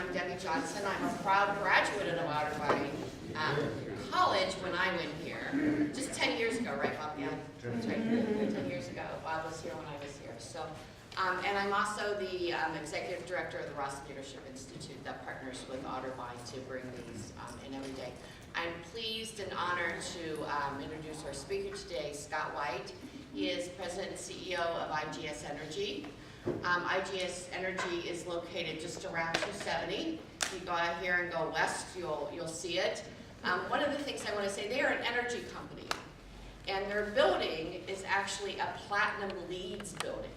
I'm Debbie Johnson. I'm a proud graduate of Otterbein College when I went here, just 10 years ago, right, Bob? Yeah, that's right. 10 years ago. Bob was here when I was here. So, and I'm also the executive director of the Ross Leadership Institute that partners with Otterbein to bring these in every day. I'm pleased and honored to introduce our speaker today, Scott White. He is President and CEO of IGS Energy. IGS Energy is located just around 270. If you go out here and go west, you'll see it. One of the things I want to say, they are an energy company, and their building is actually a platinum LEEDs building.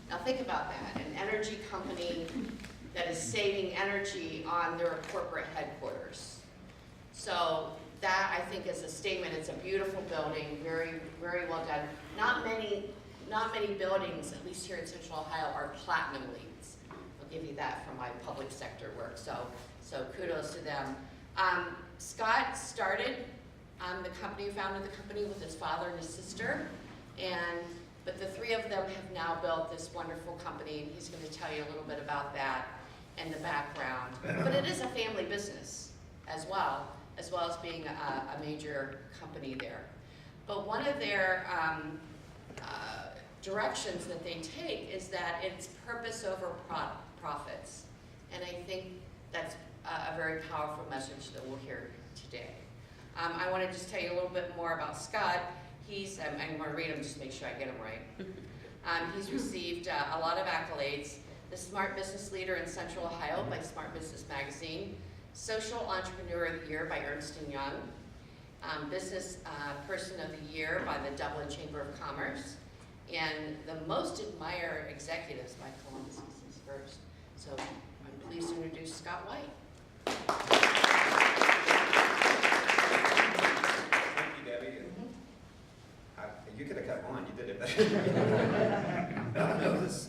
Now think about that, an energy company that is saving energy on their corporate headquarters. So that, I think, is a statement. It's a beautiful building, very, very well done. Not many buildings, at least here in Central Ohio, are platinum LEEDs. I'll give you that from my public sector work, so kudos to them. Scott started the company, founded the company with his father and his sister, but the three of them have now built this wonderful company, and he's going to tell you a little bit about that and the background. But it is a family business as well as being a major company there. But one of their directions that they take is that it's purpose over profits. And I think that's a very powerful message that we'll hear today. I want to just tell you a little bit more about Scott. I'm going to read him just to make sure I get him right. He's received a lot of accolades. The Smart Business Leader in Central Ohio by Smart Business Magazine. Social Entrepreneur of the Year by Ernst & Young. Business Person of the Year by the Dublin Chamber of Commerce. And the Most Admired Executives by Columbus Business First. So I'm pleased to introduce Scott White. Thank you, Debbie. You could have kept on. You did it better. I don't know. Is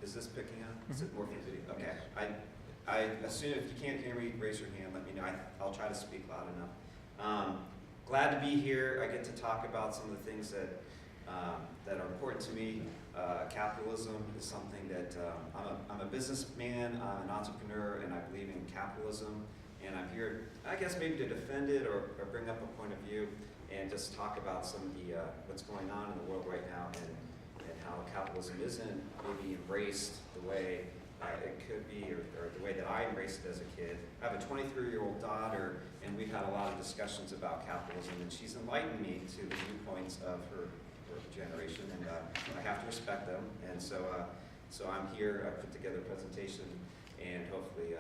this picking up? Is it more from video? Okay. I assume if you can't hear me, raise your hand. Let me know. I'll try to speak loud enough. Glad to be here. I get to talk about some of the things that are important to me. Capitalism is something that I'm a businessman, I'm an entrepreneur, and I believe in capitalism. And I'm here, I guess, maybe to defend it or bring up a point of view and just talk about some of the what's going on in the world right now and how capitalism isn't maybe embraced the way it could be or the way that I embraced it as a kid. I have a 23-year-old daughter, and we've had a lot of discussions about capitalism, and she's enlightened me to the viewpoints of her generation, and I have to respect them. And so I'm here. I put together a presentation, and hopefully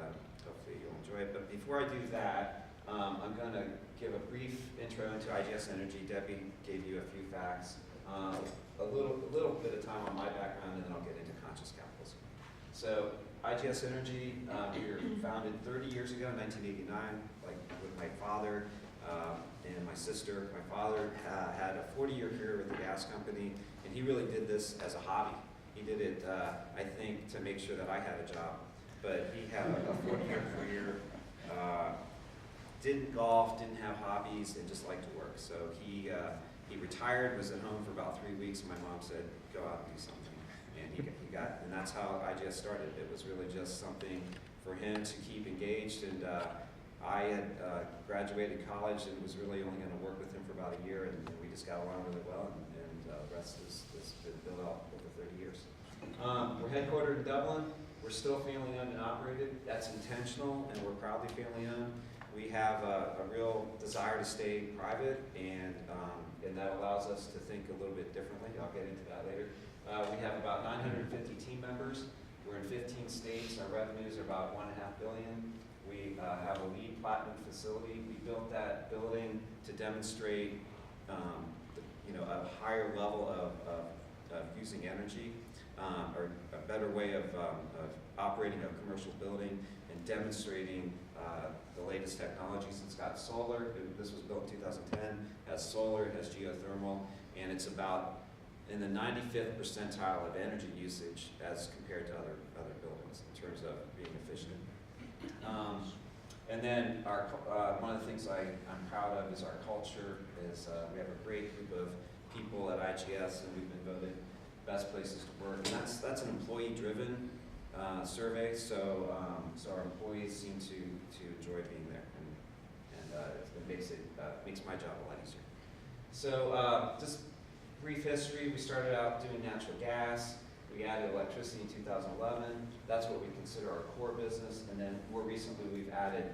you'll enjoy it. But before I do that, I'm going to give a brief intro into IGS Energy. Debbie gave you a few facts, a little bit of time on my background, and then I'll get into Conscious Capitalism. So IGS Energy, we were founded 30 years ago, in 1989, like with my father. And my sister. My father had a 40-year career with the gas company, and he really did this as a hobby. He did it, I think, to make sure that I had a job. But he had a 40-year career, didn't golf, didn't have hobbies, and just liked to work. So he retired, was at home for about 3 weeks, and my mom said, go out and do something. And that's how IGS started. It was really just something for him to keep engaged, and I had graduated college and was really only going to work with him for about a year, and we just got along really well, and the rest has been built up over 30 years. We're headquartered in Dublin. We're still family owned and operated. That's intentional, and we're proudly family owned. We have a real desire to stay private, and that allows us to think a little bit differently. I'll get into that later. We have about 950 team members. We're in 15 states. Our revenues are about $1.5 billion. We have a LEED Platinum facility. We built that building to demonstrate a higher level of using energy, or a better way of operating a commercial building and demonstrating the latest technologies. It's got solar. This was built in 2010. It has solar, it has geothermal, and it's about in the 95th percentile of energy usage as compared to other buildings in terms of being efficient. And then one of the things I'm proud of is our culture. We have a great group of people at IGS, and we've been voted best places to work. And that's an employee-driven survey, so our employees seem to enjoy being there, and it makes my job a lot easier. So just brief history, we started out doing natural gas. We added electricity in 2011. That's what we consider our core business. And then more recently, we've added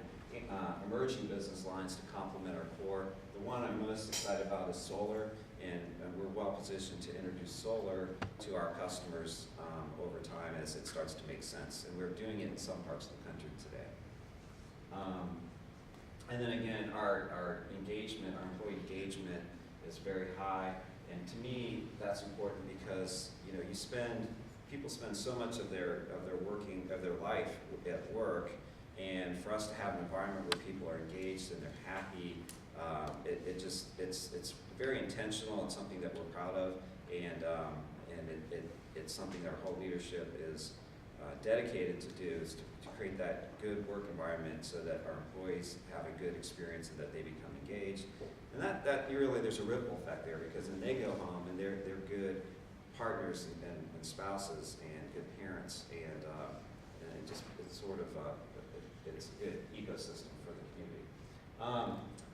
emerging business lines to complement our core. The one I'm most excited about is solar, and we're well positioned to introduce solar to our customers over time as it starts to make sense. And we're doing it in some parts of the country today. And then again, our engagement, our employee engagement is very high. And to me, that's important because people spend so much of their life at work, and for us to have an environment where people are engaged and they're happy, it's very intentional. It's something that we're proud of, and it's something that our whole leadership is dedicated to do, is to create that good work environment so that our employees have a good experience and that they become engaged. And that really, there's a ripple effect there, because then they go home and they're good partners and spouses and good parents, and it's a good ecosystem for the community.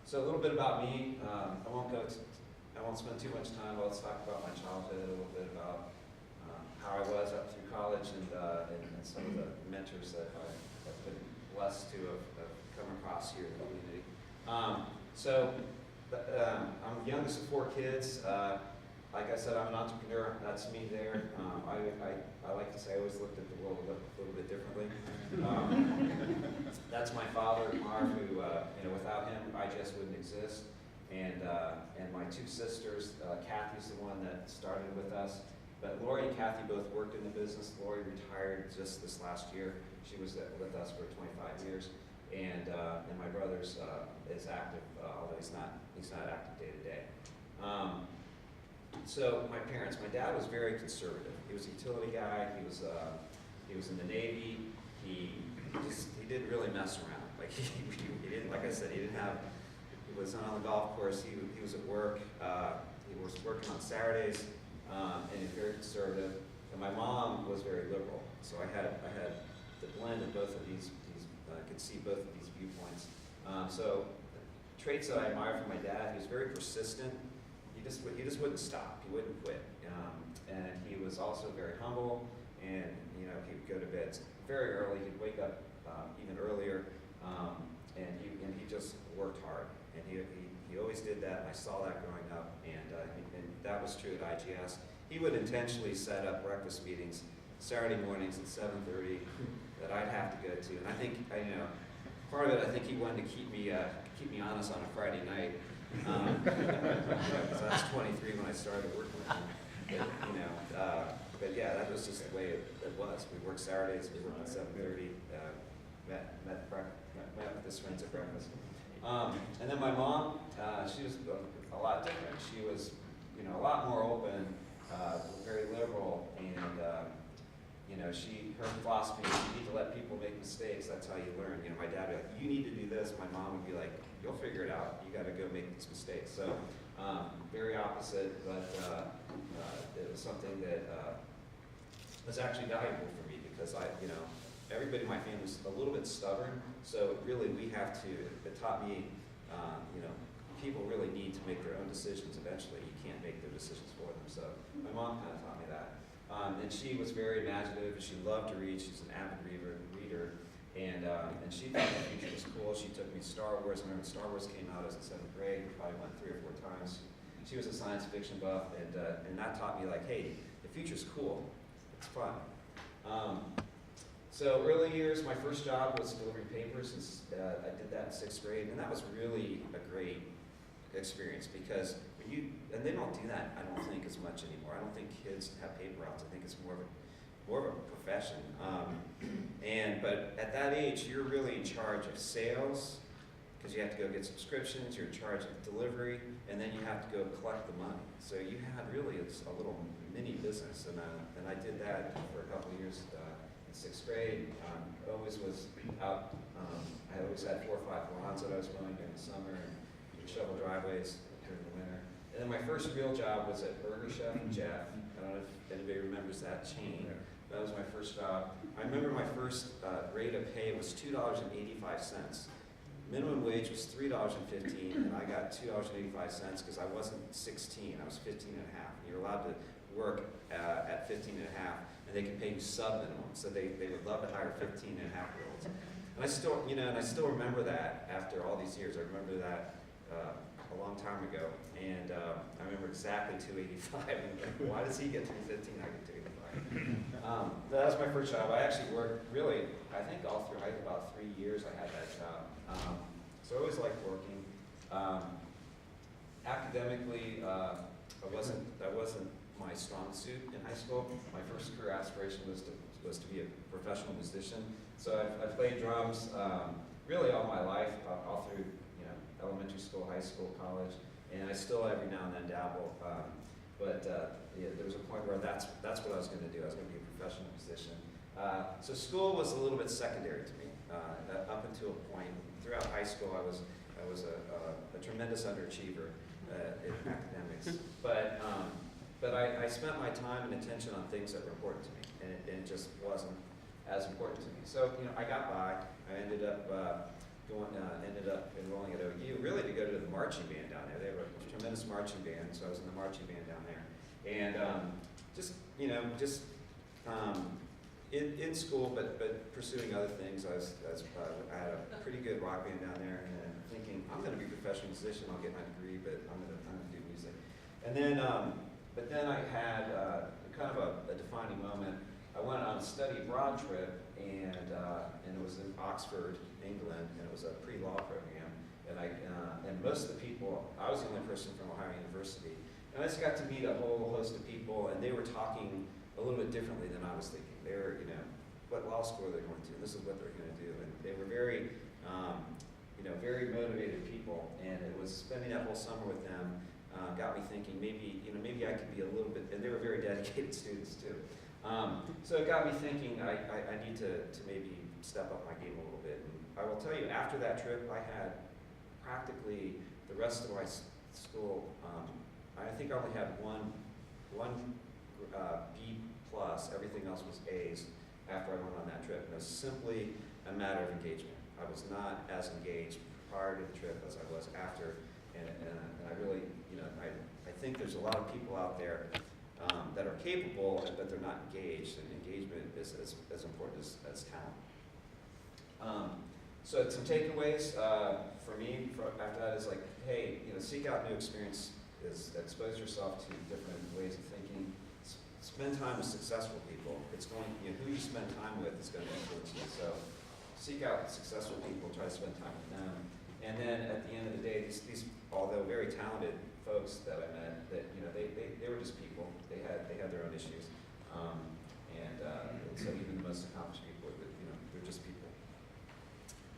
So a little bit about me. I won't spend too much time, but let's talk about my childhood, a little bit about how I was up through college, and some of the mentors that I've been blessed to have come across here in the community. I'm the youngest of 4 kids. Like I said, I'm an entrepreneur. That's me there. I like to say I always looked at the world a little bit differently. That's my father, Marv, who, without him, I just wouldn't exist. And my 2 sisters, Kathy's the one that started with us. But Lori and Kathy both worked in the business. Lori retired just this last year. She was with us for 25 years. And my brother's is active, although he's not active day to day. So my parents, my dad was very conservative. He was a utility guy. He was in the Navy. He didn't really mess around. Like he didn't, like I said, he was on the golf course. He was at work. He was working on Saturdays, and he was very conservative. And my mom was very liberal. So I had the blend of both of these. I could see both of these viewpoints. So traits that I admire from my dad: he was very persistent. He just wouldn't stop. He wouldn't quit. And he was also very humble. And he would go to bed very early. He'd wake up even earlier. And he just worked hard. And he always did that. I saw that growing up. And that was true at IGS. He would intentionally set up breakfast meetings Saturday mornings at 7:30 that I'd have to go to. And I think part of it, I think he wanted to keep me honest on a Friday night. Because I was 23 when I started working with him. But yeah, that was just the way it was. We worked Saturdays, we worked at 7:30, met with his friends at breakfast. And then my mom, she was a lot different. She was, a lot more open, very liberal, and her philosophy is you need to let people make mistakes. That's how you learn. My dad would be like, you need to do this. My mom would be like, you'll figure it out. You got to go make these mistakes. So very opposite, but it was something that was actually valuable for me because everybody in my family was a little bit stubborn. So really, it taught me, people really need to make their own decisions eventually. You can't make their decisions for them. So my mom kind of taught me that. And she was very imaginative. She loved to read. She's an avid reader. And she thought the future was cool. She took me to Star Wars. I remember when Star Wars came out, I was in 7th grade. We probably went 3 or 4 times. She was a science fiction buff, and that taught me, like, hey, the future's cool. It's fun. So early years, my first job was delivering papers, and I did that in 6th grade, and that was really a great experience because they don't do that, I don't think, as much anymore. I don't think kids have paper routes. I think it's more of a profession. But at that age, you're really in charge of sales because you have to go get subscriptions. You're in charge of delivery, and then you have to go collect the money. So you had really a little mini business, and I did that for a couple of years in 6th grade. Always was out. I always had 4 or 5 lawns that I was mowing during the summer and shovel driveways during the winter. And then my first real job was at Burger Chef and Jeff. I don't know if anybody remembers that chain. That was my first job. I remember my first rate of pay was $2.85. Minimum wage was $3.15, and I got $2.85 because I wasn't 16, I was 15 and a half. You're allowed to work at 15 and a half, and they can pay you sub-minimum, so they would love to hire 15 and a half year olds. And I still remember that after all these years. I remember that a long time ago, and I remember exactly 285. And like, why does he get 315? I get 285. That was my first job. I actually worked really, I think all through about 3 years I had that job. So I always liked working. Academically, that wasn't my strong suit in high school. My first career aspiration was to be a professional musician. So I played drums really all my life, all through elementary school, high school, college, and I still every now and then dabble. Yeah, there was a point where that's what I was going to do. I was going to be a professional musician. So school was a little bit secondary to me up until a point. Throughout high school, I was a tremendous underachiever in academics. But I spent my time and attention on things that were important to me, and it just wasn't as important to me. So I got by. I ended up enrolling at OU, really to go to the marching band down there. They were a tremendous marching band, so I was in the marching band down there. And in school, but pursuing other things. I had a pretty good rock band down there, and thinking I'm going to be a professional musician. I'll get my degree, but I'm going to do music. And then, but then I had kind of a defining moment. I went on a study abroad trip, and it was in Oxford, England, and it was a pre-law program. And most of the people, I was the only person from Ohio University, and I just got to meet a whole host of people, and they were talking a little bit differently than I was thinking. They were, what law school are they going to? This is what they're going to do, and they were very, very motivated people. And it was spending that whole summer with them got me thinking maybe I could be a little bit. And they were very dedicated students too. So it got me thinking I need to maybe step up my game a little bit. And I will tell you, after that trip, I had practically the rest of my school. I think I only had one B plus. Everything else was A's after I went on that trip. And it was simply a matter of engagement. I was not as engaged prior to the trip as I was after. And I really, I think there's a lot of people out there that are capable, but they're not engaged. And engagement is as important as talent. So some takeaways for me after that is like, hey, seek out new experience. Expose yourself to different ways of thinking. Spend time with successful people. It's going, who you spend time with is going to influence you. So seek out successful people, try to spend time with them. And then at the end of the day, these although very talented folks that I met, that they were just people. They had their own issues. And so even the most accomplished people, they're just people.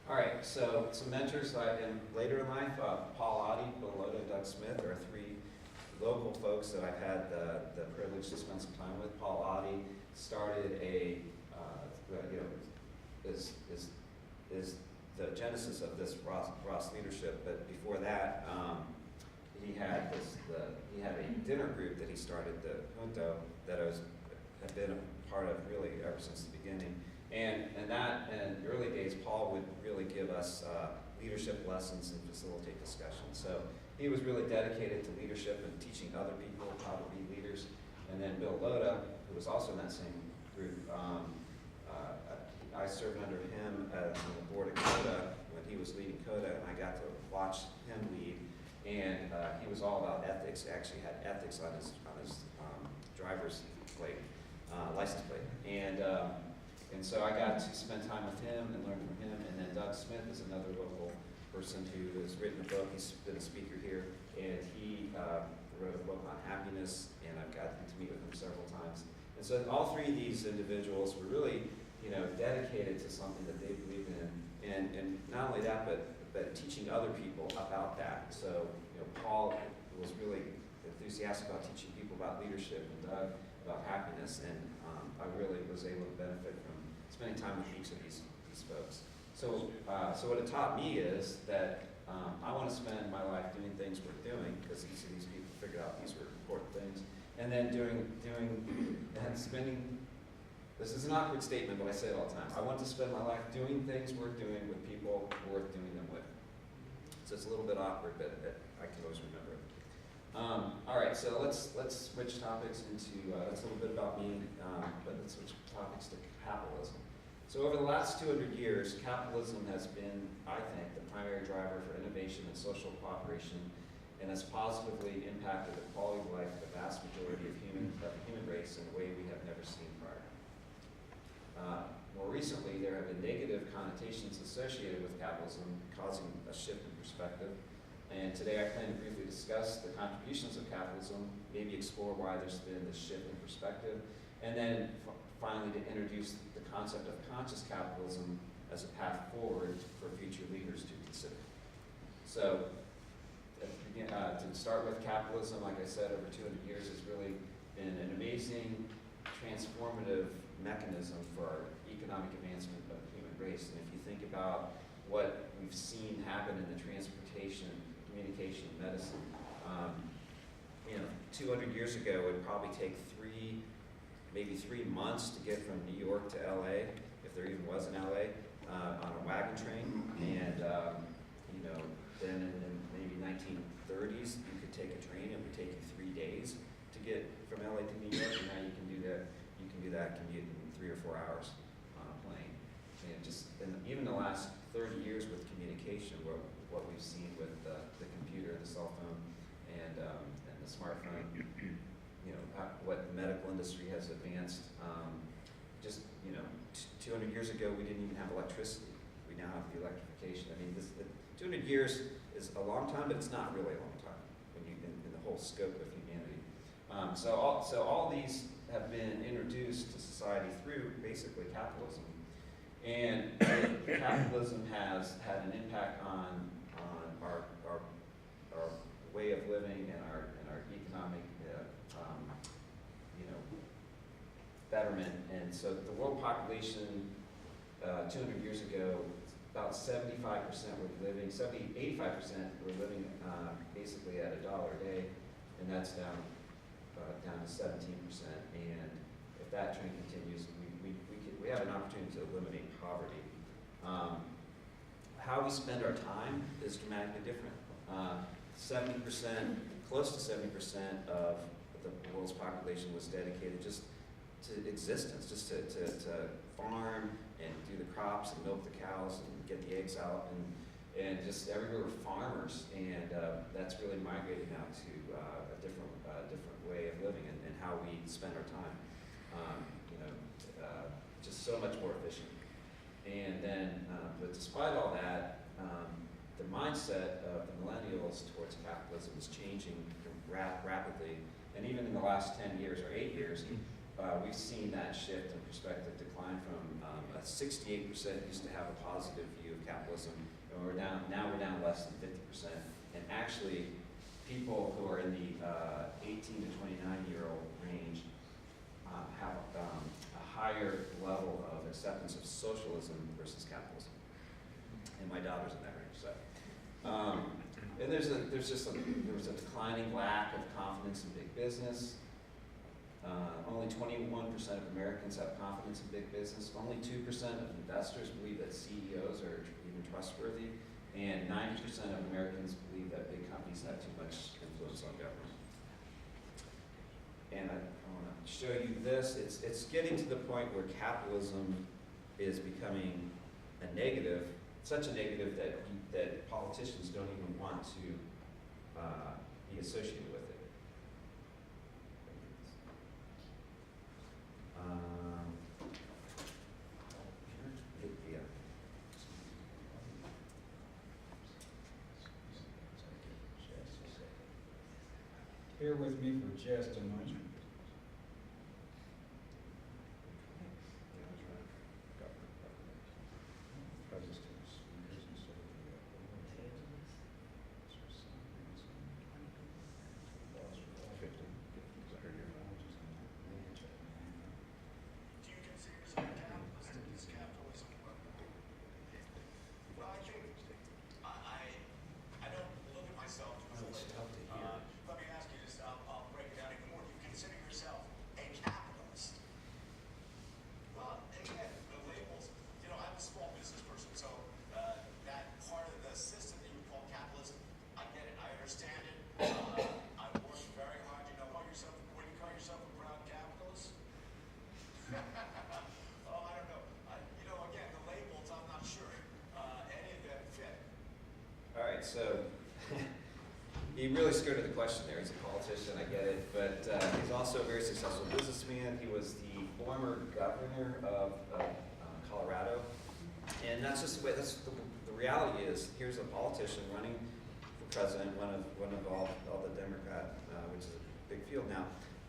All right, so some mentors later in life, Paul Oddie, Bill Loda, and Doug Smith are three local folks that I've had the privilege to spend some time with. Paul Oddie started is the genesis of this Ross leadership, but before that, he had a dinner group that he started, the Junto, that have been a part of really ever since the beginning. And in the early days, Paul would really give us leadership lessons and facilitate discussion. So he was really dedicated to leadership and teaching other people how to be leaders. And then Bill Loda, who was also in that same group, I served under him on the board of Credo when he was leading Credo, and I got to watch him lead. And he was all about ethics. Actually had ethics on his driver's plate, license plate. And so I got to spend time with him and learn from him. And then Doug Smith is another local person who has written a book. He's been a speaker here, and he wrote a book on happiness, and I've gotten to meet with him several times. And so all three of these individuals were really, dedicated to something that they believed in, and not only that, but teaching other people about that. So, Paul was really enthusiastic about teaching people about leadership, and Doug about happiness, and I really was able to benefit from spending time with each of these folks. So what it taught me is that I want to spend my life doing things worth doing, because each of these people figured out these were important things, and then spending This is an awkward statement, but I say it all the time. I want to spend my life doing things worth doing with people worth doing them with. So it's a little bit awkward, but I can always remember it. All right, so let's switch topics into, that's a little bit about me, but let's switch topics to capitalism. So over the last 200 years, capitalism has been, I think, the primary driver for innovation and social cooperation, and has positively impacted the quality of life of the vast majority of the human race in a way we have never seen prior. More recently, there have been negative connotations associated with capitalism, causing a shift in perspective. And today I plan to briefly discuss the contributions of capitalism, maybe explore why there's been this shift in perspective, and then finally to introduce the concept of conscious capitalism as a path forward for future leaders to consider. So, to start with, capitalism, like I said, over 200 years has really been an amazing, transformative mechanism for our economic advancement of the human race. And if you think about what we've seen happen in the transportation, communication, medicine, 200 years ago, it would probably take maybe 3 months to get from New York to LA, if there even was an LA, on a wagon train. And, then in maybe 1930s, you could take a train, it would take you 3 days to get from LA to New York, and now you can do that commute in 3 or 4 hours on a plane. And even the last 30 years with communication, what we've seen with the computer, the cell phone, and the smartphone, what the medical industry has advanced. 200 years ago, we didn't even have electricity. We now have the electrification. I mean, 200 years is a long time, but it's not really a long time when in the whole scope of humanity. So all these have been introduced to society through basically capitalism. And capitalism has had an impact on our way of living and our economic betterment. And so the world population 200 years ago, about 85% were living, 85% were living basically at $1 a day, and that's down to 17%. And if that trend continues, we have an opportunity to eliminate poverty. How we spend our time is dramatically different. 70%, close to 70% of the world's population was dedicated just to existence, just to farm and do the crops and milk the cows and get the eggs out, and just everywhere were farmers, and that's really migrated now to a different way of living and how we spend our time. Just so much more efficient. And then, but despite all that, the mindset of the millennials towards capitalism is changing rapidly. And even in the last 10 years or 8 years, we've seen that shift in perspective decline from 68% used to have a positive view of capitalism, and now we're down less than 50%. And actually, people who are in the 18 to 29-year-old range have a higher level of acceptance of socialism versus capitalism. And my daughter's in that range, so. And there was a declining lack of confidence in big business. Only 21% of Americans have confidence in big business. Only 2% of investors believe that CEOs are even trustworthy. And 90% of Americans believe that big companies have too much influence on government. And I want to show you this. It's getting to the point where capitalism is becoming a negative, such a negative that politicians don't even want to be associated with it. Bear with me for just a moment. Let me ask you this, I'll break it down even more. Do you consider so he really skirted the question there. He's a politician, I get it, but he's also a very successful businessman. He was the former governor of Colorado, and that's just the way. That's the reality is. Here's a politician running for president, one of all the Democrat, which is a big field now.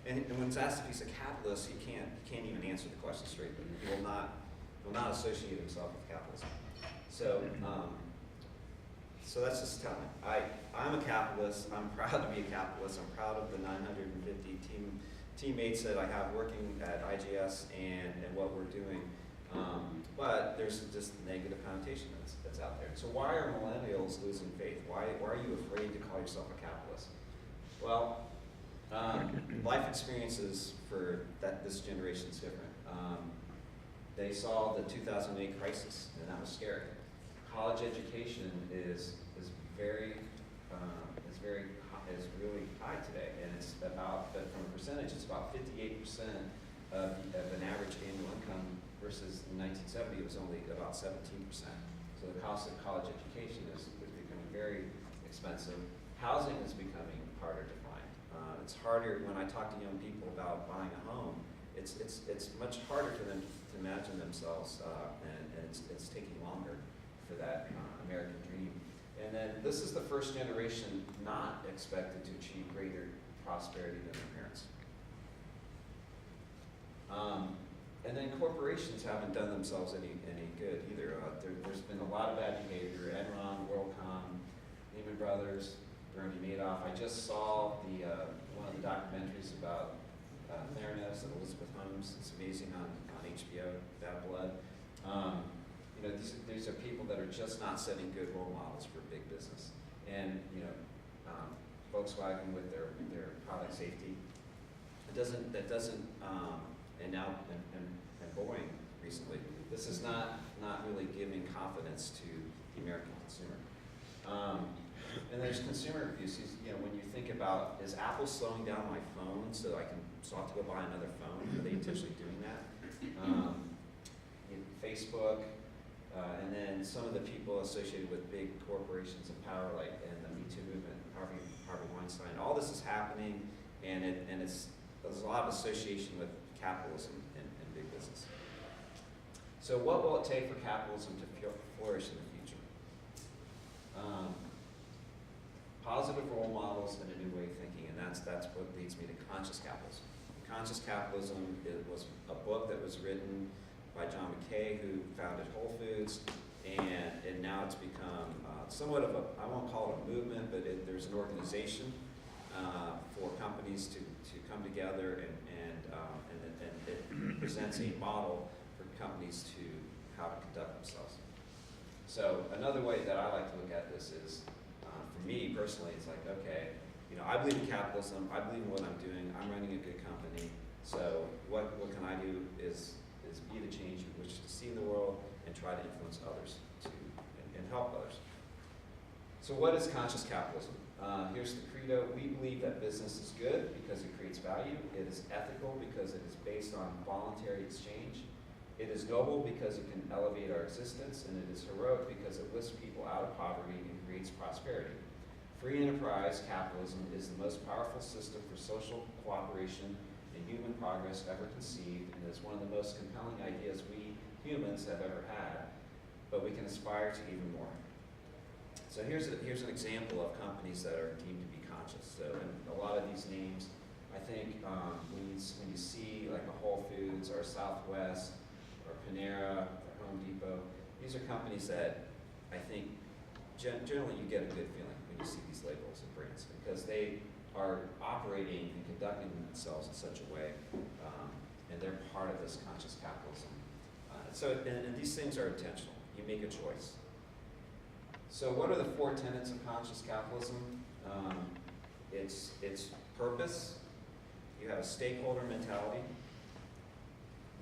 And when it's asked if he's a capitalist, he can't even answer the question straight. He will not associate himself with capitalism. So. So that's just telling. I'm a capitalist. I'm proud to be a capitalist. I'm proud of the 950 teammates that I have working at IGS and what we're doing. But there's just negative connotation that's out there. So why are millennials losing faith? Why are you afraid to call yourself a capitalist? Well, life experiences for this generation is different. They saw the 2008 crisis, and that was scary. College education is really high today, and it's about, but from a percentage, it's about 58% of an average annual income versus in 1970 it was only about 17%. So the cost of college education is becoming very expensive. Housing is becoming harder to find. It's harder when I talk to young people about buying a home. It's much harder for them to imagine themselves, and it's taking longer for that American dream. And then this is the first generation not expected to achieve greater prosperity than their parents. And then corporations haven't done themselves any good either. There's been a lot of bad behavior. Enron, WorldCom, Lehman Brothers, Bernie Madoff. I just saw one of the documentaries about Theranos and Elizabeth Holmes. It's amazing on HBO, Bad Blood. These are people that are just not setting good role models for big business. And Volkswagen with their product safety, and now Boeing recently. This is not really giving confidence to the American consumer. And there's consumer abuse. When you think about, is Apple slowing down my phone so I have to go buy another phone? Are they intentionally doing that? Facebook. And then some of the people associated with big corporations and power, like in the Me Too movement, Harvey Weinstein, all this is happening, and there's a lot of association with capitalism and big business. So what will it take for capitalism to flourish in the future? Positive role models and a new way of thinking, and that's what leads me to Conscious Capitalism. Conscious Capitalism was a book that was written by John McKay, who founded Whole Foods, and now it's become somewhat of I won't call it a movement, but there's an organization for companies to come together, and it presents a model for companies to how to conduct themselves. So another way that I like to look at this is, for me personally, it's like, okay, I believe in capitalism, I believe in what I'm doing, I'm running a good company, so what can I do is be the change we wish to see in the world and try to influence others and help others. So what is conscious capitalism? Here's the credo. We believe that business is good because it creates value. It is ethical because it is based on voluntary exchange. It is noble because it can elevate our existence, and it is heroic because it lifts people out of poverty and creates prosperity. Free enterprise capitalism is the most powerful system for social cooperation and human progress ever conceived, and is one of the most compelling ideas we humans have ever had, but we can aspire to even more. So here's an example of companies that are deemed to be conscious. So in a lot of these names, I think when you see like a Whole Foods or Southwest or Panera or Home Depot, these are companies that I think generally you get a good feeling when you see these labels and brands, because they are operating and conducting themselves in such a way, and they're part of this conscious capitalism. And these things are intentional. You make a choice. So what are the 4 tenets of conscious capitalism? It's purpose. You have a stakeholder mentality.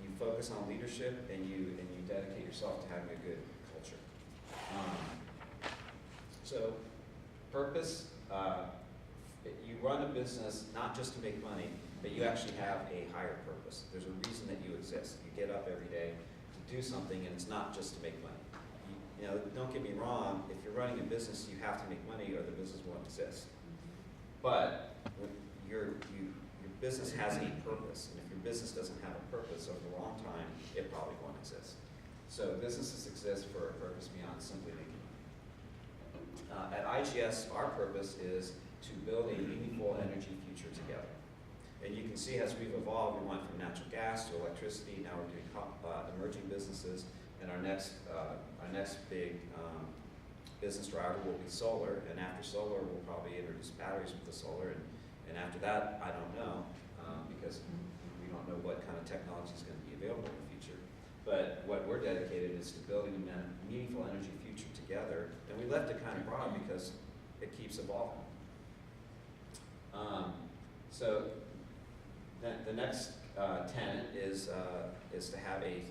You focus on leadership, and you dedicate yourself to having a good culture. So purpose. You run a business not just to make money, but you actually have a higher purpose. There's a reason that you exist. You get up every day to do something, and it's not just to make money. you know, don't get me wrong, if you're running a business, you have to make money or the business won't exist. But when your business has a purpose, and if your business doesn't have a purpose over a long time, it probably won't exist. So businesses exist for a purpose beyond simply making money. At IGS, our purpose is to build a meaningful energy future together. And you can see as we've evolved, we went from natural gas to electricity, now we're doing emerging businesses, and our next big business driver will be solar, and after solar, we'll probably introduce batteries with the solar, and after that, I don't know, because we don't know what kind of technology is going to be available in the future. But what we're dedicated is to building a meaningful energy future together, and we left it kind of broad because it keeps evolving. So the next tenet is to have a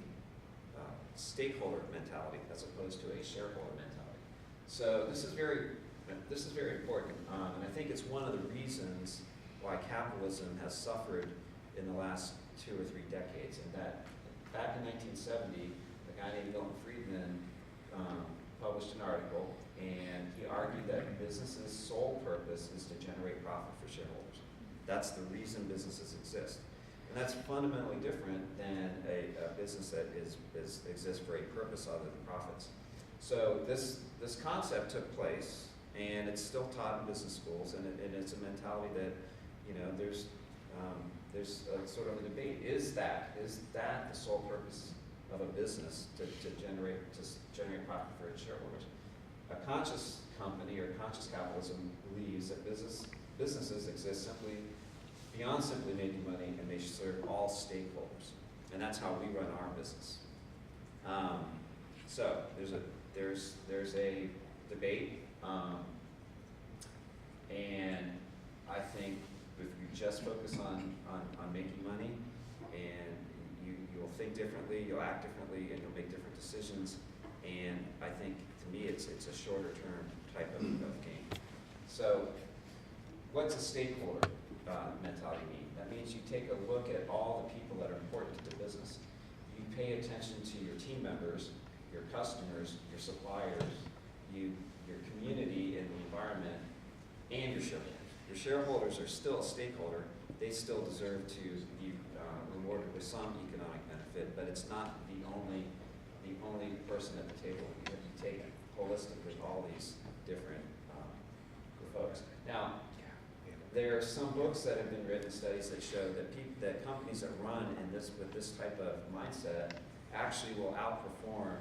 stakeholder mentality as opposed to a shareholder mentality. So this is very important, and I think it's one of the reasons why capitalism has suffered in the last 2 or 3 decades. And that back in 1970, a guy named Milton Friedman published an article, and he argued that business's sole purpose is to generate profit for shareholders. That's the reason businesses exist. And that's fundamentally different than a business that exists for a purpose other than profits. So this concept took place, and it's still taught in business schools, and it's a mentality that, you know, there's a sort of a debate. Is that the sole purpose of a business to generate profit for its shareholders? A conscious company or conscious capitalism believes that businesses exist beyond simply making money, and they serve all stakeholders, and that's how we run our business. So there's a debate, and I think if you just focus on making money, and you'll think differently, you'll act differently, and you'll make different decisions. And I think, to me, it's a shorter term type of game. So what's a stakeholder mentality mean? That means you take a look at all the people that are important to the business. You pay attention to your team members, your customers, your suppliers, your community and the environment, and your shareholders. Your shareholders are still a stakeholder. They still deserve to be rewarded with some economic benefit, but it's not the only person at the table. You have to take holistically all these different folks. Now, there are some books that have been written, studies that show that companies that run with this type of mindset actually will outperform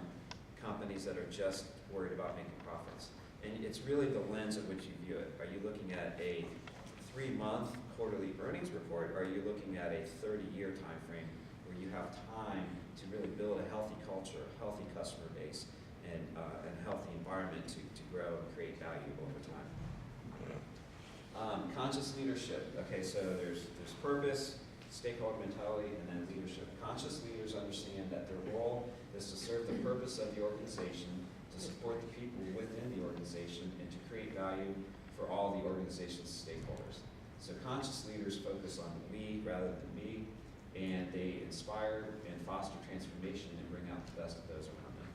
companies that are just worried about making profits. And it's really the lens in which you view it. Are you looking at a 3-month quarterly earnings report, or are you looking at a 30-year time frame where you have time to really build a healthy culture, a healthy customer base, and a healthy environment to grow and create value over time? Conscious leadership. Okay, so there's purpose, stakeholder mentality, and then leadership. Conscious leaders understand that their role is to serve the purpose of the organization, to support the people within the organization, and to create value for all the organization's stakeholders. So conscious leaders focus on we rather than me, and they inspire and foster transformation and bring out the best of those around them.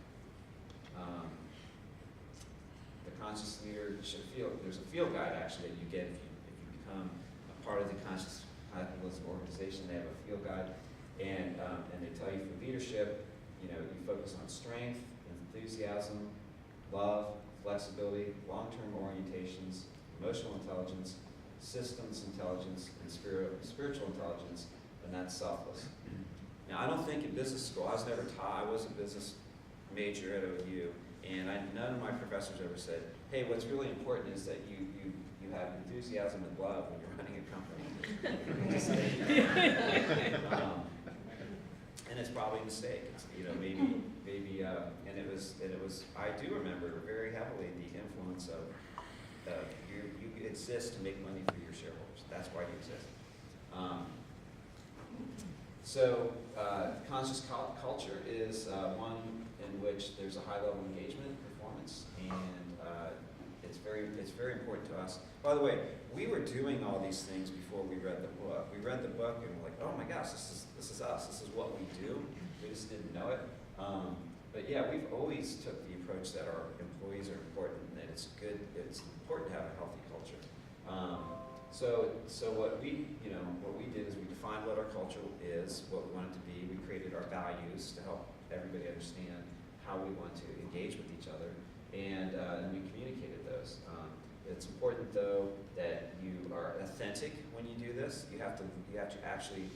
The conscious leader should there's a field guide actually that you get if you become a part of the Conscious Capitalism organization. They have a field guide, and they tell you for leadership, you focus on strength, enthusiasm, love, flexibility, long-term orientations, emotional intelligence, systems intelligence, and spiritual intelligence, and that's selfless. Now, I don't think in business school, I was never taught, I was a business major at OU, and none of my professors ever said, hey, what's really important is that you have enthusiasm and love when you're running a company. And it's probably a mistake. It's, maybe, and it was. I do remember very heavily the influence of you exist to make money for your shareholders. That's why you exist. So conscious culture is one in which there's a high level of engagement, performance, and it's very important to us. By the way, we were doing all these things before we read the book. We read the book and we're like, oh my gosh, this is us. This is what we do. We just didn't know it. But But yeah, we've always took the approach that our employees are important, and that it's important to have a healthy culture. So what we did is we defined what our culture is, what we want it to be. We created our values to help everybody understand how we want to engage with each other, and we communicated those. It's important though that you are authentic when you do this. You have to actually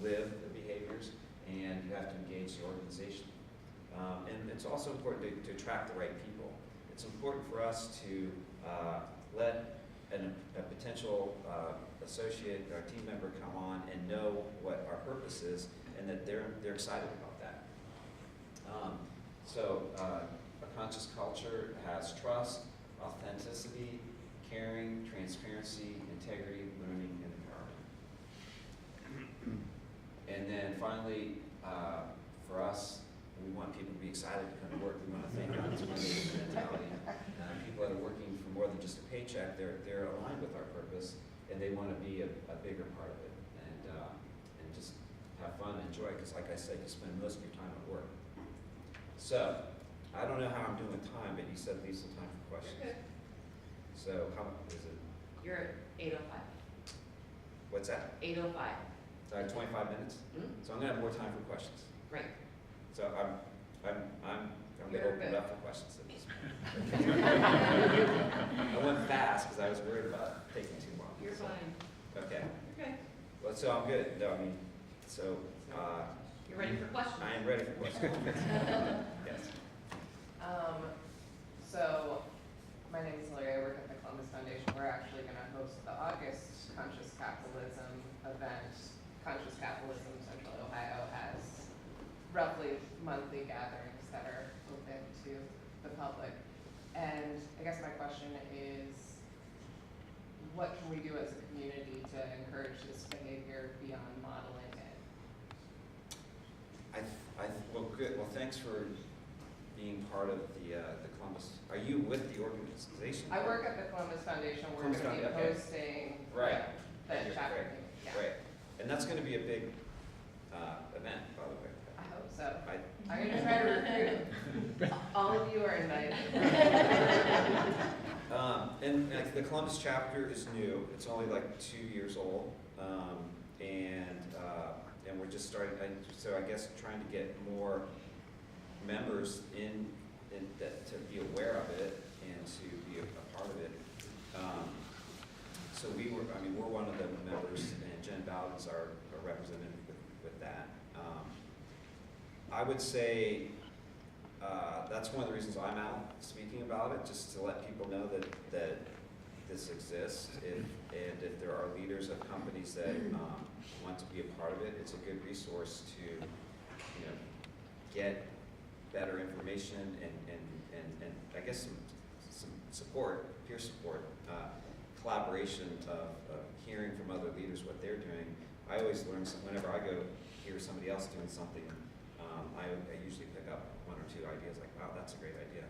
live the behaviors, and you have to engage the organization. And it's also important to attract the right people. It's important for us to let a potential associate or team member come on and know what our purpose is, and that they're excited about that. A conscious culture has trust, authenticity, caring, transparency, integrity, learning, and empowerment. And then finally, for us, we want people to be excited to come to work. We want to thank God for the mentality. People that are working for more than just a paycheck, they're aligned with our purpose, and they want to be a bigger part of it, and just have fun and enjoy it. Because, like I said, you spend most of your time at work. So, I don't know how I'm doing with time, but you said leave some time for questions. You're good. So, how is it? You're at 8:05. What's that? 8:05. 25 minutes. Hmm? So I'm gonna have more time for questions. Right. So I'm gonna You're open good. it up for questions at this point. I went fast because I was worried about taking too long. You're So, fine. Okay. Okay. Well, so I'm good. No, I mean, so You're ready for questions? I am ready for questions. Yes. So, my name is Hillary, I work at the Columbus Foundation. We're actually going to host the August Conscious Capitalism event. Conscious Capitalism Central Ohio has roughly monthly gatherings that are open to the public. And I guess my question is, what can we do as a community to encourage this behavior beyond modeling it? Well, good. Well, thanks for being part of the Columbus. Are you with the organization? I work at the Columbus Foundation. We're Columbus going to be Foundation, okay. hosting Right. the Right, chapter right, meeting. Yeah. Right. And that's going to be a big event, by the way. I hope so. I- I'm going to try to recruit. All of you are invited. And like, the Columbus chapter is new. It's only like 2 years old, and we're just starting. So I guess trying to get more members in that to be aware of it and to be a part of it. So we're one of the members, and Jen Bowden's our representative with that. I would say that's one of the reasons I'm out speaking about it, just to let people know that this exists. And if there are leaders of companies that want to be a part of it, it's a good resource to get better information and I guess some support, peer support, collaboration of hearing from other leaders what they're doing. I always learn whenever I go hear somebody else doing something. I usually pick up 1 or 2 ideas, like, wow, that's a great idea.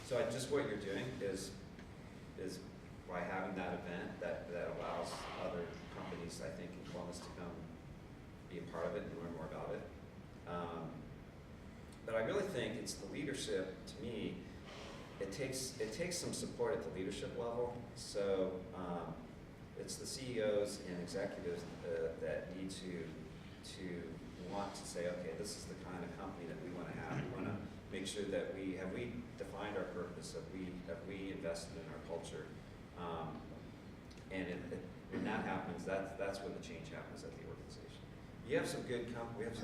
So just what you're doing is by having that event that allows other companies, I think, in Columbus to come be a part of it and learn more about it. But I really think it's the leadership. To me, it takes some support at the leadership level. So it's the CEOs and executives that need to want to say, okay, this is the kind of company that we want to have. We want to make sure that we defined our purpose, have we invested in our culture, and when that happens, that's when the change happens at the organization. You have some good we have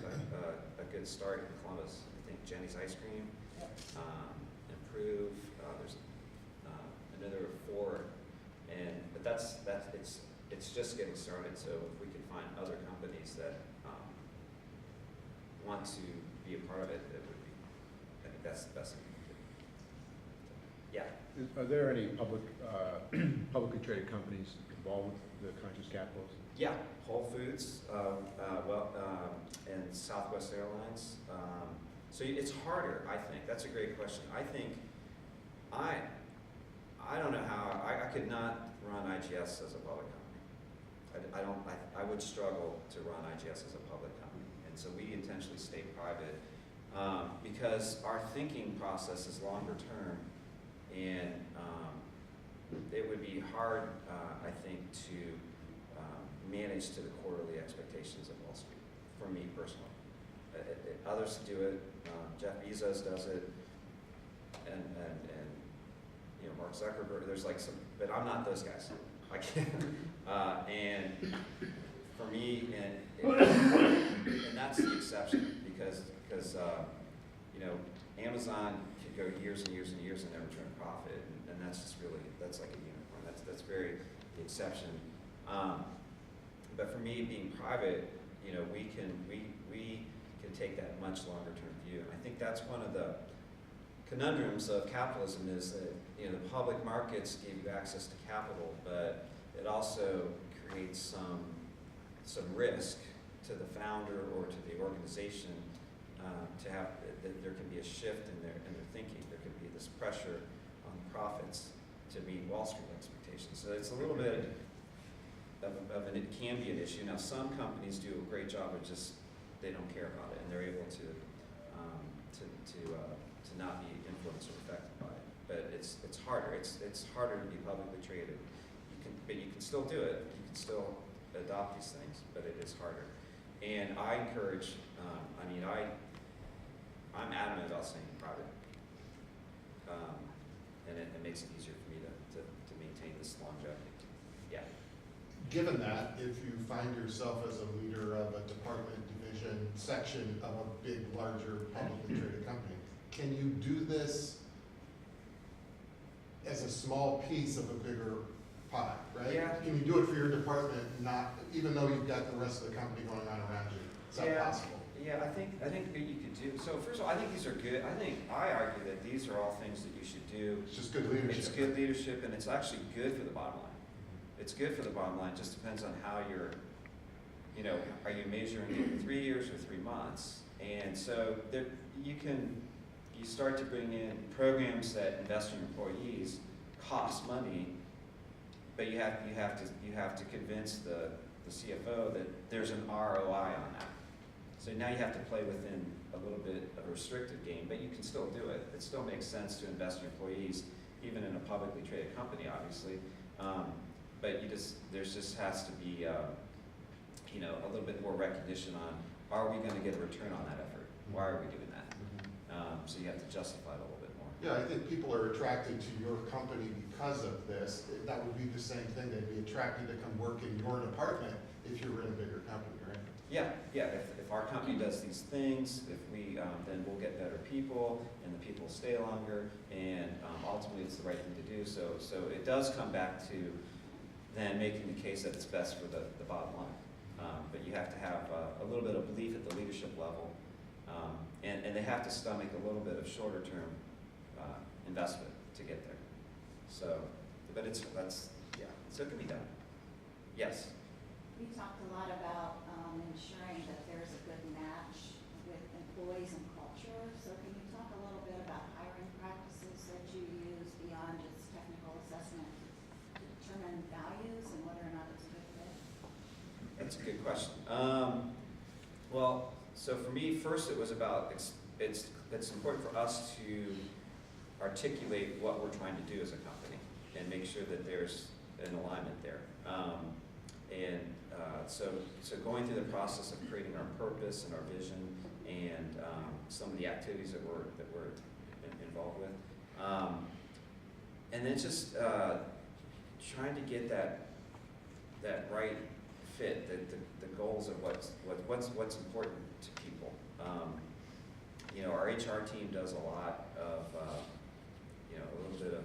a good start in Columbus. I think Jenny's Ice Cream, Improve. There's another 4, but it's just getting started. So if we can find other companies that want to be a part of it, I think that's the best thing we can do. Yeah. Are there any publicly traded companies involved with the Conscious Capitalism? Yeah, Whole Foods, and Southwest Airlines. So it's harder, I think. That's a great question. I think I don't know how I could not run IGS as a public company. I would struggle to run IGS as a public company, and so we intentionally stay private because our thinking process is longer term, and it would be hard, I think, to manage to the quarterly expectations of Wall Street, for me personally. Others do it, Jeff Bezos does it, and you know, Mark Zuckerberg, there's like some, but I'm not those guys. I can't. And for me, and that's the exception, because you know, Amazon could go years and years and years and never turn a profit, and that's just really, that's like a unicorn. That's very the exception. But for me, being private, you know, we can take that much longer term view. And I think that's one of the conundrums of capitalism, is that, you know, the public markets give you access to capital, but it also creates some risk to the founder or to the organization, to have that there can be a shift in their thinking. There could be this pressure on profits to meet Wall Street expectations. So it's a little bit it can be an issue. Now, some companies do a great job of just, they don't care about it, and they're able to not be influenced or affected by it. But it's harder. It's harder to be publicly traded. But you can still do it. You can still adopt these things, but it is harder. And I encourage. I'm adamant about staying private, and it makes it easier for me to maintain this longevity. Yeah. Given that, if you find yourself as a leader of a department, division, section of a big, larger publicly traded company, can you do this as a small piece of a bigger pie, right? Yeah. Can you do it for your department, not, even though you've got the rest of the company going on around you? Is that possible? Yeah, I think you could do. So first of all, I think these are good. I argue that these are all things that you should do. It's just good leadership. It's good leadership, and it's actually good for the bottom line. It's good for the bottom line. Just depends on how you're, you know, are you measuring it in 3 years or 3 months? And so there, you start to bring in programs that invest in employees, cost money, but you have to convince the CFO that there's an ROI on that. So now you have to play within a little bit of a restricted game, but you can still do it. It still makes sense to invest in employees, even in a publicly traded company, obviously. But there just has to be, you know, a little bit more recognition on, are we going to get a return on that effort? Why are we doing that? So you have to justify it a little bit more. Yeah, I think people are attracted to your company because of this. That would be the same thing. They'd be attracted to come work in your department if you were in a bigger company, right? Yeah. If our company does these things, if we then we'll get better people, and the people stay longer, and ultimately it's the right thing to do. So it does come back to then making the case that it's best for the bottom line. But you have to have a little bit of belief at the leadership level, and they have to stomach a little bit of shorter term investment to get there. So, but so it can be done. Yes. We talked a lot about ensuring that there's a good match with employees and culture. So can you talk a little bit about hiring practices that you use beyond just technical assessment to determine values and whether or not it's a good fit? That's a good question. Well, so for me, first it was about, it's important for us to articulate what we're trying to do as a company and make sure that there's an alignment there. So going through the process of creating our purpose and our vision and some of the activities that we're involved with, and then just trying to get that right fit, the goals of what's important to people. You know, our HR team does a lot of you know, a little bit of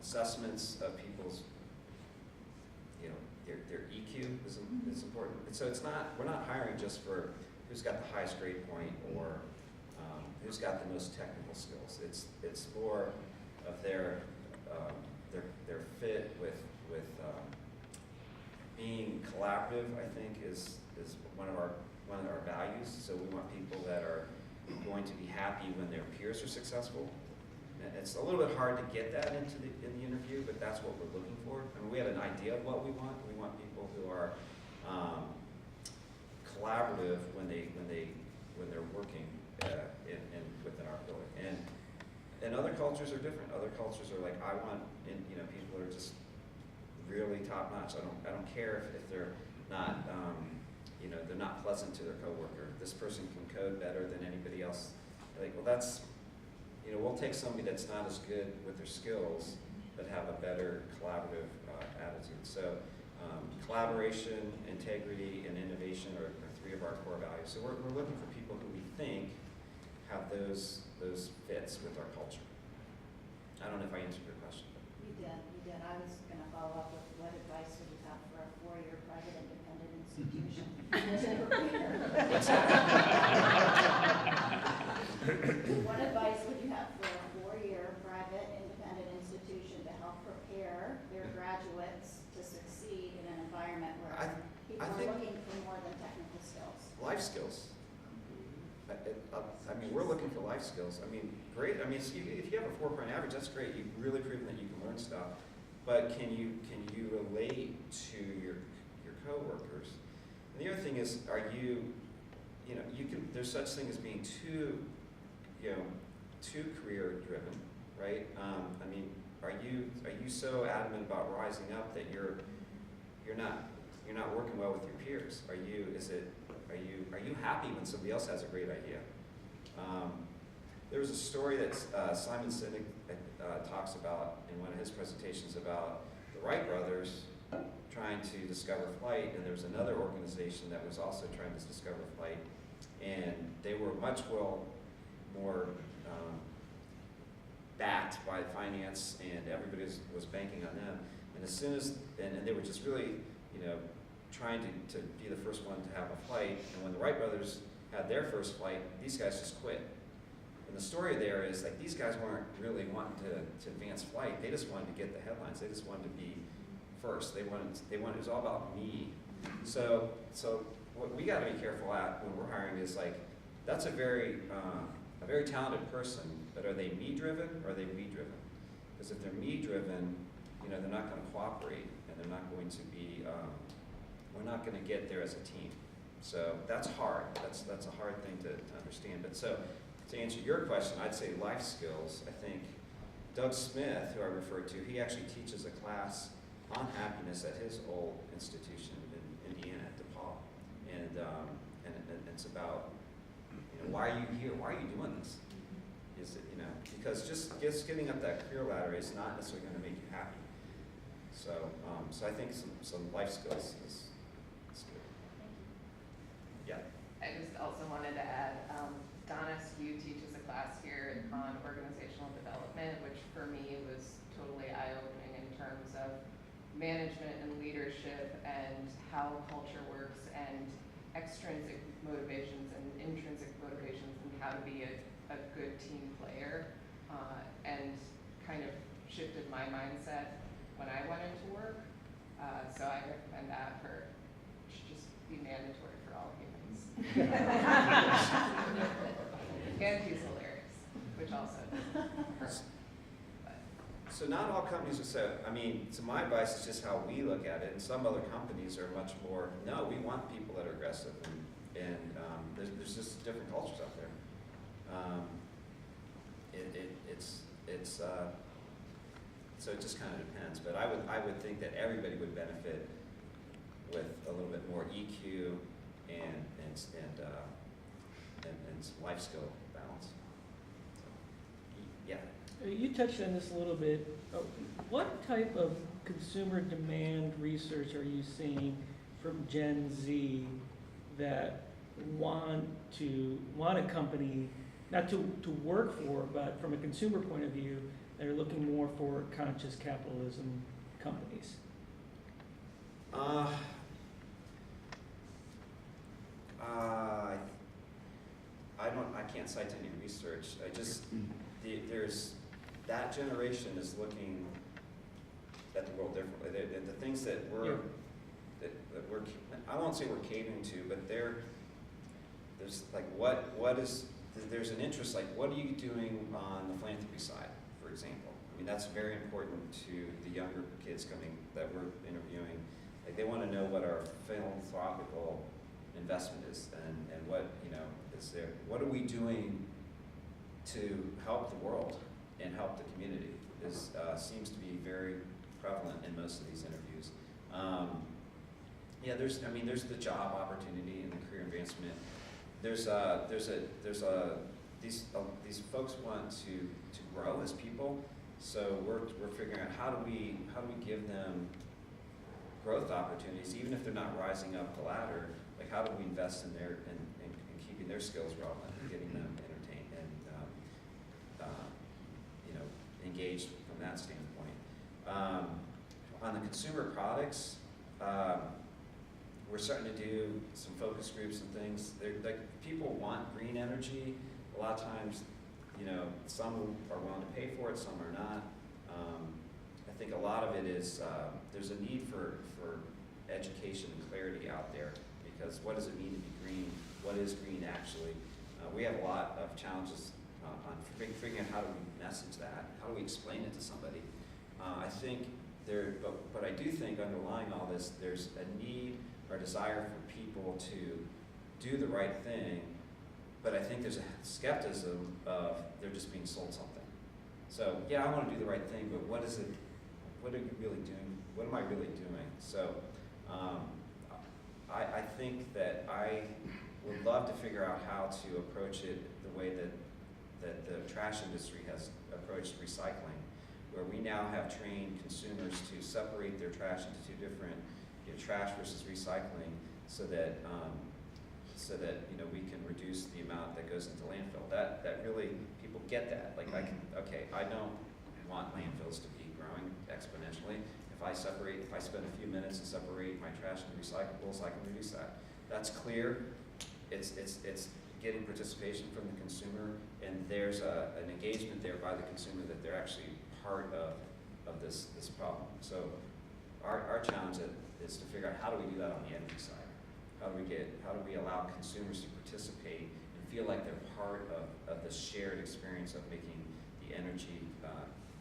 assessments of people's, you know, their EQ is important. And so we're not hiring just for who's got the highest grade point or who's got the most technical skills. It's more of their fit with being collaborative. I think is one of our values. So we want people that are going to be happy when their peers are successful. And it's a little bit hard to get that in the interview, but that's what we're looking for. I mean, we have an idea of what we want. We want people who are collaborative when they're working in within our building. And other cultures are different. Other cultures are like, I want, people are just really top notch. I don't care if they're not, they're not pleasant to their coworker. This person can code better than anybody else. Like, well, that's, we'll take somebody that's not as good with their skills, but have a better collaborative attitude. So collaboration, integrity, and innovation are three of our core values. So we're looking for people who we think have those fits with our culture. I don't know if I answered your question. You did. I was gonna follow up with what advice would you have for a 4-year private independent institution? What's that? What advice would you have for a 4-year private independent institution to help prepare their graduates to succeed in an environment where people I are think looking for more than technical skills? life skills. We're looking for life skills. Great. If you have a 4-point average, that's great. You've really proven that you can learn stuff. But can you relate to your coworkers? And the other thing is, are you can. There's such thing as being too career driven, right? Are you so adamant about rising up that you're not working well with your peers? Are you happy when somebody else has a great idea? There was a story that Simon Sinek talks about in one of his presentations about the Wright brothers trying to discover flight, and there was another organization that was also trying to discover flight, and they were much more backed by finance, and everybody was banking on them. And as soon as, and they were just really, trying to be the first one to have a flight. And when the Wright brothers had their first flight, these guys just quit. And the story there is like these guys weren't really wanting to advance flight. They just wanted to get the headlines. They just wanted to be first. They wanted. It was all about me. So what we got to be careful at when we're hiring is like that's a very talented person, but are they me driven or are they we driven? Because if they're me driven, they're not going to cooperate, and they're not going to be. We're not going to get there as a team. So that's hard. That's a hard thing to understand. But so to answer your question, I'd say life skills. I think Doug Smith, who I referred to, he actually teaches a class on happiness at his old institution in Indiana at DePaul, and it's about why are you here? Why are you doing this? Is it because just getting up that career ladder is not necessarily going to make you happy. So I think some life skills is good. Yeah. I just also wanted to add, Donna Skew teaches a class here on organizational development, which for me was totally eye-opening in terms of management and leadership and how culture works and extrinsic motivations and intrinsic motivations and how to be a good team player, and kind of shifted my mindset when I went into work. So I recommend that should just be mandatory for all humans. And he's hilarious, which also hurts. So not all companies are so, so my advice is just how we look at it, and some other companies are much more, no, we want people that are aggressive, and there's just different cultures out there. So it just kind of depends, but I would think that everybody would benefit with a little bit more EQ and some life skill balance. So, yeah. You touched on this a little bit. What type of consumer demand research are you seeing from Gen Z that want a company, not to work for, but from a consumer point of view, they're looking more for conscious capitalism companies? I can't cite any research. There's that generation is looking at the world differently. The things that we're I won't say we're catering to, but there's like there's an interest, like what are you doing on the philanthropy side, for example? That's very important to the younger kids that we're interviewing. Like they want to know what our philanthropical investment is, and what, is there, what are we doing to help the world and help the community seems to be very prevalent in most of these interviews. Yeah, there's the job opportunity and the career advancement. These folks want to grow as people, so we're figuring out how do we give them growth opportunities, even if they're not rising up the ladder. Like, how do we invest in keeping their skills relevant and getting them entertained and engaged from that standpoint. On the consumer products, we're starting to do some focus groups and things. People want green energy. A lot of times, some are willing to pay for it, some are not. I think a lot of it is there's a need for education and clarity out there, because what does it mean to be green? What is green actually? We have a lot of challenges on figuring out how do we message that, how do we explain it to somebody. I think but I do think underlying all this, there's a need or desire for people to do the right thing, but I think there's a skepticism of they're just being sold something. So yeah, I want to do the right thing, but what is it? What are you really doing? What am I really doing? So I think that I would love to figure out how to approach it the way that the trash industry has approached recycling, where we now have trained consumers to separate their trash into two different, trash versus recycling, so that we can reduce the amount that goes into landfill. That really, people get that. Like, I don't want landfills to be growing exponentially. If I spend a few minutes and separate my trash into recyclables, I can reduce that. That's clear. It's getting participation from the consumer, and there's an engagement there by the consumer that they're actually part of this problem. So our challenge is to figure out how do we do that on the energy side. How do we allow consumers to participate and feel like they're part of this shared experience of making the energy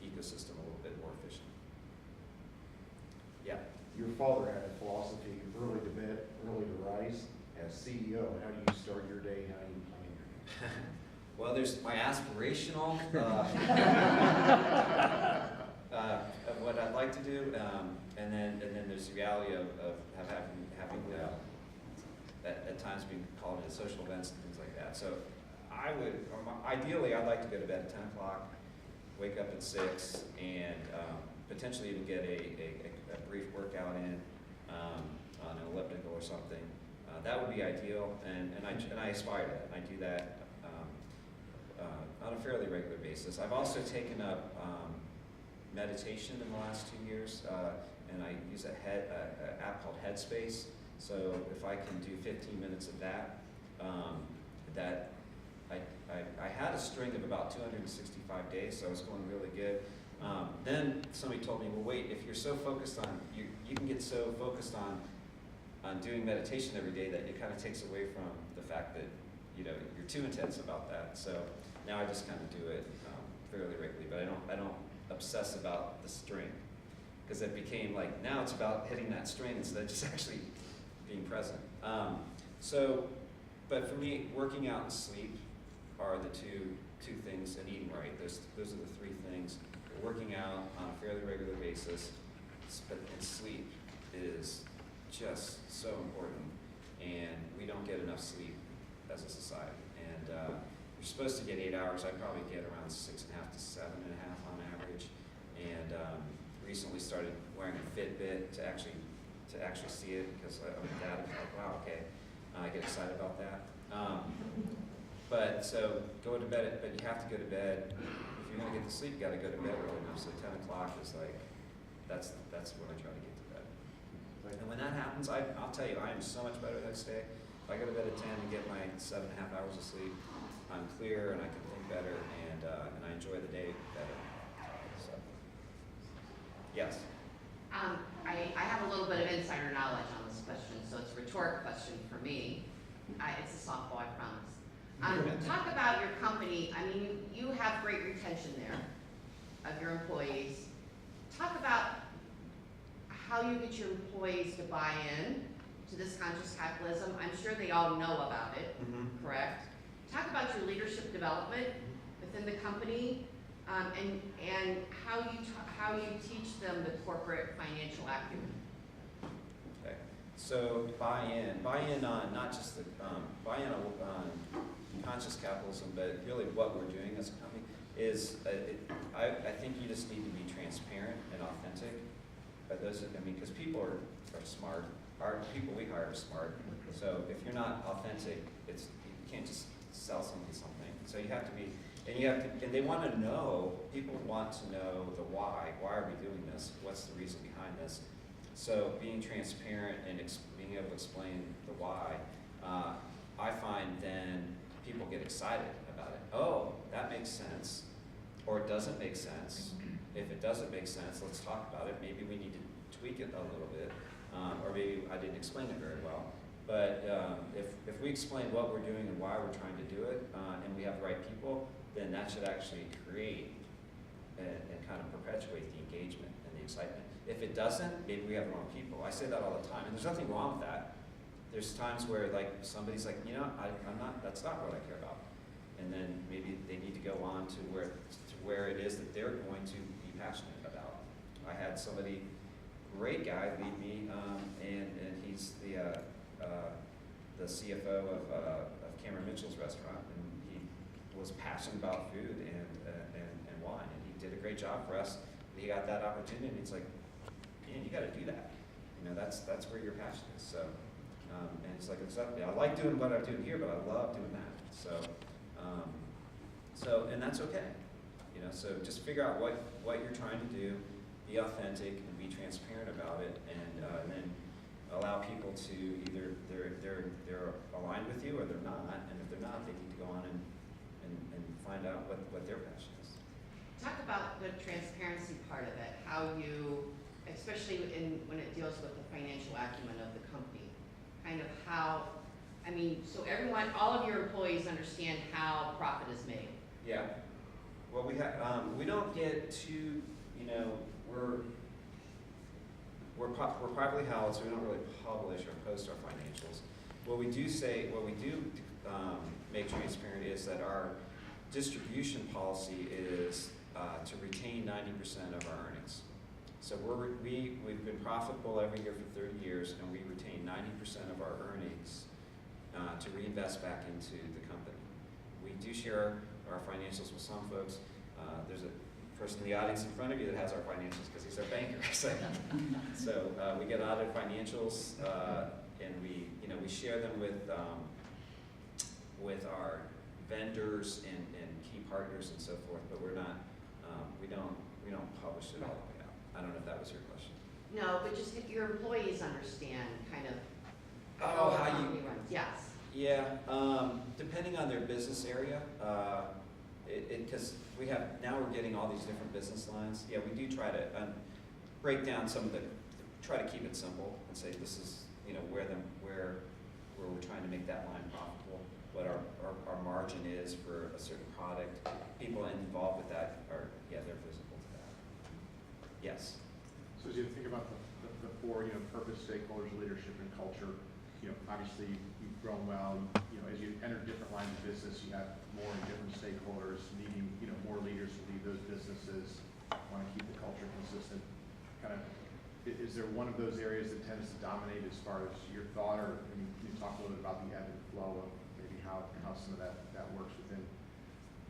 ecosystem a little bit more efficient. Yeah. Your father had a philosophy, early to bed, early to rise. As CEO, how do you start your day? How do you plan your day? Well, there's my aspirational of what I'd like to do, and then there's the reality of having at times being called into social events and things like that. So ideally, I'd like to go to bed at 10 o'clock, wake up at 6, and potentially even get a brief workout in on an elliptical or something. That would be ideal, and I aspire to that, and I do that on a fairly regular basis. I've also taken up meditation in the last 2 years, and I use an app called Headspace. So if I can do 15 minutes of that, I had a string of about 265 days, so I was going really good. Then somebody told me, well, wait, if you're so focused on, you can get so focused on doing meditation every day that it kind of takes away from the fact that you're too intense about that. So now I just kind of do it fairly regularly, but I don't obsess about the string, because it became like, now it's about hitting that string instead of just actually being present. But for me, working out and sleep are the two things, and eating right. Those are the three things. Working out on a fairly regular basis, and sleep is just so important, and we don't get enough sleep as a society. And you're supposed to get 8 hours. I probably get around 6.5 to 7.5 on average. And recently started wearing a Fitbit to actually see it, because I'm a dad. I'm like, wow, okay. I get excited about that. But so go to bed, but you have to go to bed. If you're gonna get to sleep, you gotta go to bed early enough. So 10 o'clock is like, that's when I try to get to bed. And when that happens, I'll tell you, I am so much better the next day. If I go to bed at 10 and get my 7.5 hours of sleep, I'm clear and I can think better, and I enjoy the day better. So, yes. I have a little bit of insider knowledge on this question, so it's a rhetoric question for me. It's a softball, I promise. Talk about your company. I mean, you have great retention there of your employees. Talk about how you get your employees to buy in, to this conscious capitalism. I'm sure they all know about it, correct? Talk about your leadership development within the company, and how you teach them the corporate financial acumen. Okay, so buy-in on not just the, buy-in on conscious capitalism, but really what we're doing as a company is, I think you just need to be transparent and authentic. But those, I mean, because people are smart. Our people we hire are smart. So if you're not authentic, you can't just sell somebody something. So you have to be, and they want to know, people want to know the why. Why are we doing this? What's the reason behind this? So being transparent and being able to explain the why, I find then people get excited about it. Oh, that makes sense. Or it doesn't make sense. If it doesn't make sense, let's talk about it. Maybe we need to tweak it a little bit. Or maybe I didn't explain it very well. But if we explain what we're doing and why we're trying to do it, and we have the right people, then that should actually create and kind of perpetuate the engagement and the excitement. If it doesn't, maybe we have the wrong people. I say that all the time, and there's nothing wrong with that. There's times where like somebody's like, you know, that's not what I care about. And then maybe they need to go on to where it is that they're going to be passionate about. I had somebody, great guy, lead me, and he's the CFO of Cameron Mitchell's restaurant, and he was passionate about food and wine, and he did a great job for us. He got that opportunity, and he's like, man, you got to do that. You know, that's where your passion is. So, and it's like, I like doing what I'm doing here, but I love doing that. So, and that's okay. You know, so just figure out what you're trying to do, be authentic and be transparent about it, and then allow people to either they're aligned with you or they're not, and if they're not, they need to go on and find out what their passion is. Talk about the transparency part of it, how you, especially when it deals with the financial acumen of the company, kind of how, I mean, so everyone, all of your employees understand how profit is made. Yeah. Well, we don't get too, you know, we're privately held, so we don't really publish or post our financials. What we do make transparent is that our distribution policy is to retain 90% of our earnings. So we've been profitable every year for 30 years, and we retain 90% of our earnings to reinvest back into the company. We do share our financials with some folks. There's a person in the audience in front of you that has our financials because he's our banker. So we get audited financials, and we share them with our vendors and key partners and so forth. But we're not we don't publish it all the way out. I don't know if that was your question. No, but just if your employees understand kind of Oh, the how you? company runs. Yes. Yeah, depending on their business area, because now we're getting all these different business lines. Yeah, we do try to break down try to keep it simple and say this is, you know, where we're trying to make that line profitable, what our margin is for a certain product. People involved with that they're visible to that. Yes. So as you think about the four, you know, purpose, stakeholders, leadership, and culture, you know, obviously you've grown well. You know, as you enter different lines of business, you have more and different stakeholders needing, you know, more leaders to lead those businesses, want to keep the culture consistent. Kind of, is there one of those areas that tends to dominate as far as your thought, or can you talk a little bit about the ebb and flow of maybe how some of that works within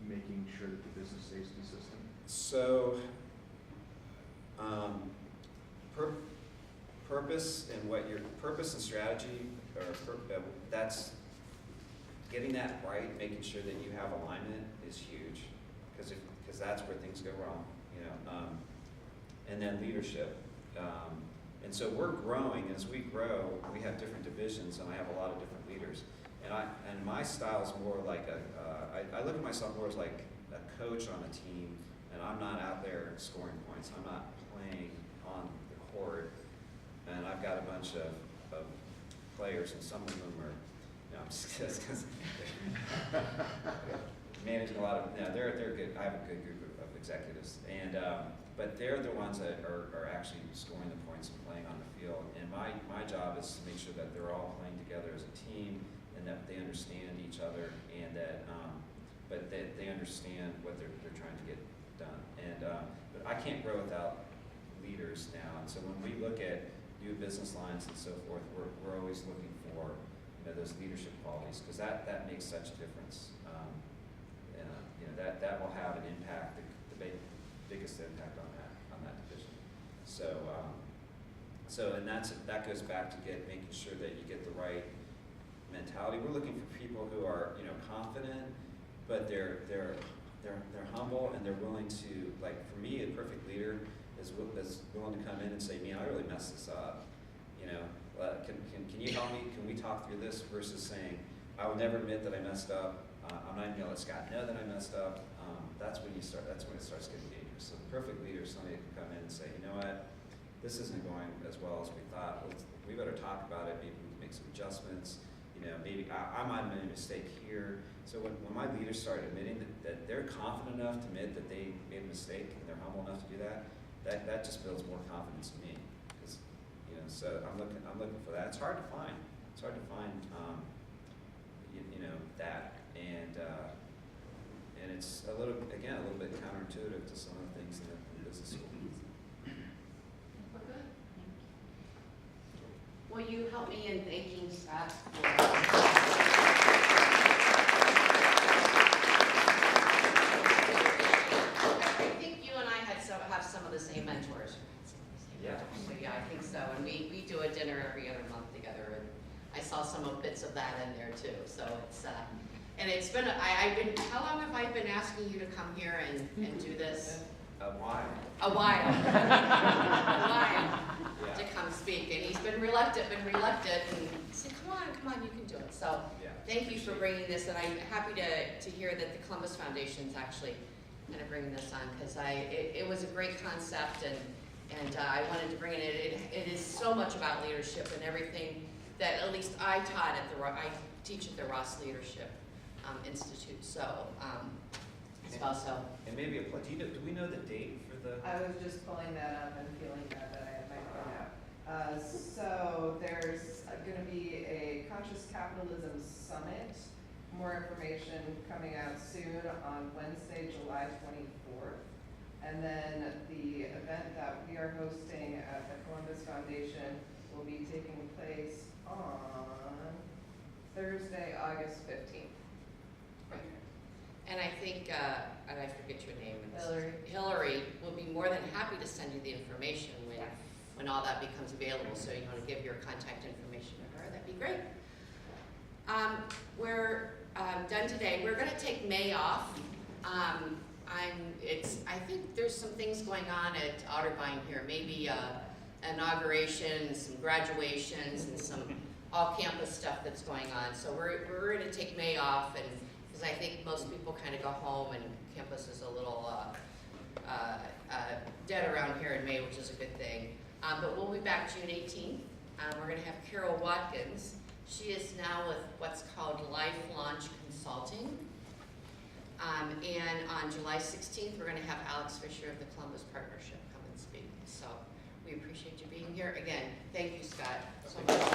making sure that the business stays consistent? So, purpose and purpose and strategy, that's getting that right, making sure that you have alignment is huge, because that's where things go wrong, you know. And then leadership, and so we're growing. As we grow, we have different divisions, and I have a lot of different leaders. And my style is more like I look at myself more as like a coach on a team, and I'm not out there scoring points. I'm not playing on the court, and I've got a bunch of players, and some of them are, no, I'm just because managing a lot of, they're good. I have a good group of executives, and but they're the ones that are actually scoring the points and playing on the field. And my job is to make sure that they're all playing together as a team and that they understand each other and that, but that they understand what they're trying to get done. And, but I can't grow without leaders now. And so when we look at new business lines and so forth, we're always looking for, those leadership qualities, because that makes such a difference. That will have an impact, the biggest impact on that division. So, and that goes back to making sure that you get the right mentality. We're looking for people who are, confident, but they're humble and they're willing to, like, for me, a perfect leader is willing to come in and say, man, I really messed this up. Can you help me? Can we talk through this? Versus saying, I will never admit that I messed up. I'm not even gonna let Scott know that I messed up. That's when it starts getting dangerous. So the perfect leader is somebody who can come in and say, you know what, this isn't going as well as we thought. We better talk about it. Maybe we can make some adjustments. Maybe I might have made a mistake here. So when my leaders start admitting that they're confident enough to admit that they made a mistake and they're humble enough to do that, that just builds more confidence in me. So I'm looking for that. It's hard to find. It's hard to find, that, and it's a little bit counterintuitive to some of the things in the business school. Well, good. Will you help me in thanking Scott for? I think you and I have some of the same mentors. Yeah. So yeah, I think so. And we do a dinner every other month together, and I saw some of bits of that in there too. So it's and it's been how long have I been asking you to come here and do this? A while. A while. A while Yeah. to come speak, and he's been reluctant, and he said, come on, you can do it. So Yeah. thank you for bringing this, and I'm happy to hear that the Columbus Foundation's actually kind of bringing this on, because it was a great concept, and I wanted to bring it in. It is so much about leadership and everything that at least I teach at the Ross Leadership Institute. So as well. So And maybe do we know the date for the? I was just pulling that up and feeling bad that I had my phone out. So there's going to be a Conscious Capitalism Summit. More information coming out soon on Wednesday, July 24th. And then the event that we are hosting at the Columbus Foundation will be taking place on Thursday, August 15th. and I think and I forget your name. Hillary. Hillary will be more than happy to send you the information when all that becomes available. So you want to give your contact information to her, that'd be great. We're done today. We're going to take May off. I think there's some things going on at Otterbein here. Maybe inauguration, some graduations, and some all-campus stuff that's going on. So we're going to take May off, and because I think most people kind of go home, and campus is a little dead around here in May, which is a good thing. But we'll be back June 18th. We're going to have Carol Watkins. She is now with what's called Life Launch Consulting. And on July 16th, we're going to have Alex Fisher of the Columbus Partnership come and speak. So we appreciate you being here. Again, thank you, Scott, so much.